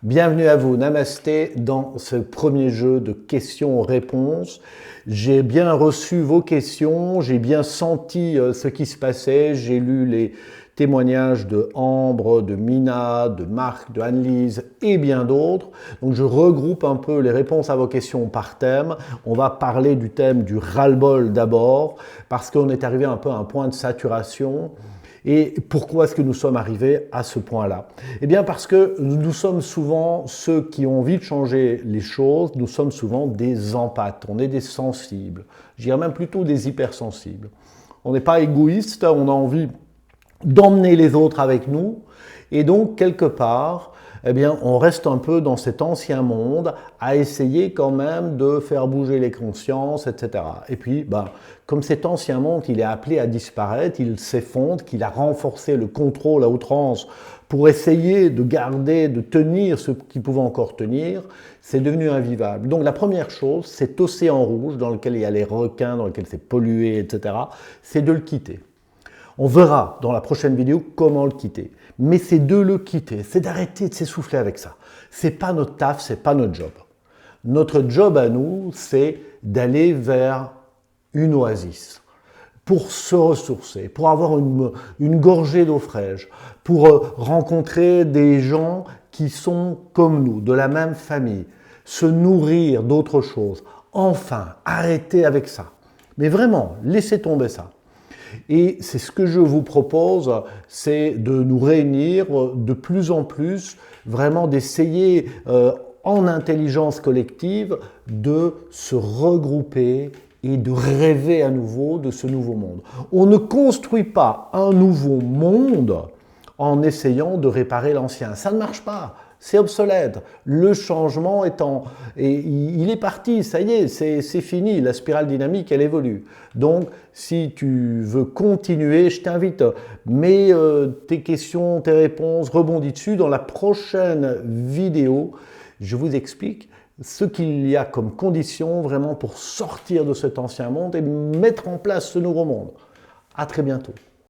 Bienvenue à vous, namasté, dans ce premier jeu de questions-réponses. J'ai bien reçu vos questions, j'ai bien senti ce qui se passait, j'ai lu les témoignages de Ambre, de Mina, de Marc, de Anne-Lise et bien d'autres. Donc je regroupe un peu les réponses à vos questions par thème. On va parler du thème du ras-le-bol d'abord, parce qu'on est arrivé un peu à un point de saturation. Et pourquoi est-ce que nous sommes arrivés à ce point-là? Eh bien parce que nous sommes souvent ceux qui ont envie de changer les choses, nous sommes souvent des empathes, on est des sensibles, je dirais même plutôt des hypersensibles. On n'est pas égoïste, on a envie d'emmener les autres avec nous, et donc quelque part, eh bien, on reste un peu dans cet ancien monde à essayer quand même de faire bouger les consciences, etc. Et puis, comme cet ancien monde, il est appelé à disparaître, il s'effondre, qu'il a renforcé le contrôle à outrance pour essayer de garder, de tenir ce qui pouvait encore tenir, c'est devenu invivable. Donc la première chose, cet océan rouge dans lequel il y a les requins, dans lequel c'est pollué, etc., c'est de le quitter. On verra dans la prochaine vidéo comment le quitter. Mais c'est de le quitter, c'est d'arrêter de s'essouffler avec ça. C'est pas notre taf, c'est pas notre job. Notre job à nous, c'est d'aller vers une oasis pour se ressourcer, pour avoir une gorgée d'eau fraîche, pour rencontrer des gens qui sont comme nous, de la même famille, se nourrir d'autre chose. Enfin, arrêtez avec ça. Mais vraiment, laissez tomber ça. Et c'est ce que je vous propose, c'est de nous réunir de plus en plus, vraiment d'essayer en intelligence collective de se regrouper et de rêver à nouveau de ce nouveau monde. On ne construit pas un nouveau monde en essayant de réparer l'ancien. Ça ne marche pas. C'est obsolète. Le changement il est parti, ça y est, c'est fini. La spirale dynamique, elle évolue. Donc, si tu veux continuer, je t'invite, mets tes questions, tes réponses, rebondis dessus. Dans la prochaine vidéo, je vous explique ce qu'il y a comme condition vraiment pour sortir de cet ancien monde et mettre en place ce nouveau monde. À très bientôt.